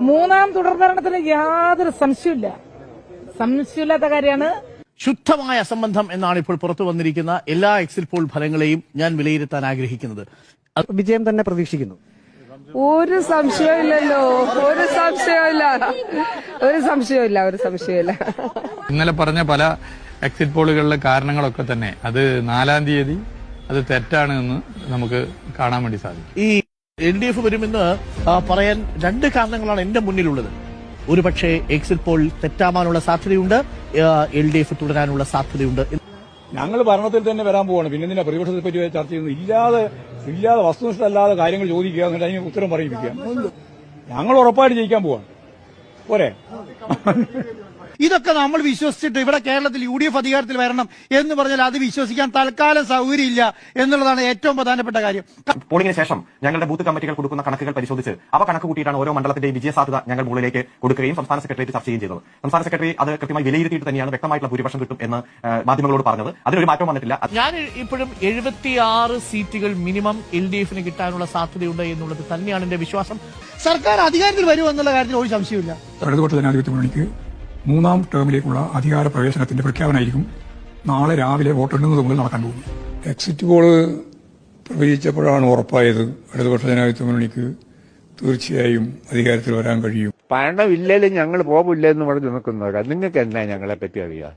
മൂന്നാം തുടർഭരണത്തിന് യാതൊരു സംശയമില്ലാത്ത കാര്യമാണ്. ശുദ്ധമായ അസംബന്ധം എന്നാണ് ഇപ്പോൾ പുറത്തു വന്നിരിക്കുന്ന എല്ലാ എക്സിറ്റ് പോൾ ഫലങ്ങളെയും ഞാൻ വിലയിരുത്താൻ ആഗ്രഹിക്കുന്നത്. വിജയം തന്നെ പ്രതീക്ഷിക്കുന്നു. ഒരു സംശയമില്ലല്ലോ, ഒരു സംശയമില്ല. ഇന്നലെ പറഞ്ഞ പല എക്സിറ്റ് പോളുകളിലെ കാരണങ്ങളൊക്കെ തന്നെ അത് 4-ാം തീയതി അത് തെറ്റാണ് എന്ന് നമുക്ക് കാണാൻ വേണ്ടി സാധിക്കും. ഈ LDF വരുമെന്ന് പറയാൻ രണ്ട് കാരണങ്ങളാണ് എന്റെ മുന്നിലുള്ളത്. ഒരുപക്ഷെ എക്സിറ്റ് പോൾ തെറ്റാവാനുള്ള സാധ്യതയുണ്ട്, LDF തുടരാനുള്ള സാധ്യതയുണ്ട്. ഞങ്ങൾ ഭരണത്തിൽ തന്നെ വരാൻ പോവാണ്. പിന്നെ എന്തിനാ പ്രതിപക്ഷത്തെ പറ്റി ചർച്ച ചെയ്യുന്നത്? ഇല്ലാതെ വസ്തുനിഷ്ഠമല്ലാതെ കാര്യങ്ങൾ ചോദിക്കുക, എന്നിട്ട് അതിന് ഉത്തരം പറയിപ്പിക്കുക. ഞങ്ങൾ ഉറപ്പായിട്ട് ജയിക്കാൻ പോവാണ്. പോരെ? ഇതൊക്കെ നമ്മൾ വിശ്വസിച്ചിട്ട് ഇവിടെ കേരളത്തിൽ UDF അധികാരത്തിൽ വരണം എന്ന് പറഞ്ഞാൽ അത് വിശ്വസിക്കാൻ തൽക്കാലം സൗകര്യമില്ല എന്നുള്ളതാണ് ഏറ്റവും പ്രധാനപ്പെട്ട കാര്യം. പോളിംഗിന് ശേഷം ഞങ്ങളുടെ ബൂത്ത് കമ്മിറ്റികൾ കൊടുക്കുന്ന കണക്കുകൾ പരിശോധിച്ച് അവ കണക്ക് കൂട്ടിയിട്ടാണ് ഓരോ മണ്ഡലത്തിന്റെയും വിജയസാധ്യത ഞങ്ങൾ മുകളിലേക്ക് കൊടുക്കുകയും സംസ്ഥാന സെക്രട്ടേറിയറ്റ് ചർച്ച ചെയ്യുകയും ചെയ്തത്. സംസ്ഥാന സെക്രട്ടറി അത് കൃത്യമായി വിലയിരുത്തിയിട്ട് തന്നെയാണ് വ്യക്തമായിട്ടുള്ള ഭൂരിപക്ഷം കിട്ടും എന്ന് മാധ്യമങ്ങളോട് പറഞ്ഞത്. അതിനൊരു മാറ്റം വന്നിട്ടില്ല. ഞാൻ ഇപ്പോഴും 76 സീറ്റുകൾ മിനിമം LDF കിട്ടാനുള്ള സാധ്യതയുണ്ട് എന്നുള്ളത് തന്നെയാണ് എന്റെ വിശ്വാസം. സർക്കാർ അധികാരത്തിൽ വരുമെന്നുള്ള കാര്യത്തിൽ ഒരു സംശയമില്ല. ഇടതുപക്ഷ ജനാധിപത്യ മുന്നണിക്ക് 3ാം ടേമിലേക്കുള്ള അധികാര പ്രവേശനത്തിന്റെ പ്രഖ്യാപനമായിരിക്കും നാളെ രാവിലെ വോട്ടെണ്ണുന്നത് മുതൽ നടക്കാൻ പോകുന്നത്. എക്സിറ്റ് പോള് പ്രവചിച്ചപ്പോഴാണ് ഉറപ്പായത് ഇടതുപക്ഷ ജനാധിപത്യ മുന്നണിക്ക് തീർച്ചയായും അധികാരത്തിൽ വരാൻ കഴിയും. പണമില്ലേലും ഞങ്ങൾ പോകില്ല എന്ന് പറഞ്ഞു നിൽക്കുന്നവരാ. നിങ്ങൾക്ക് എന്നാ ഞങ്ങളെ പറ്റി അറിയാം?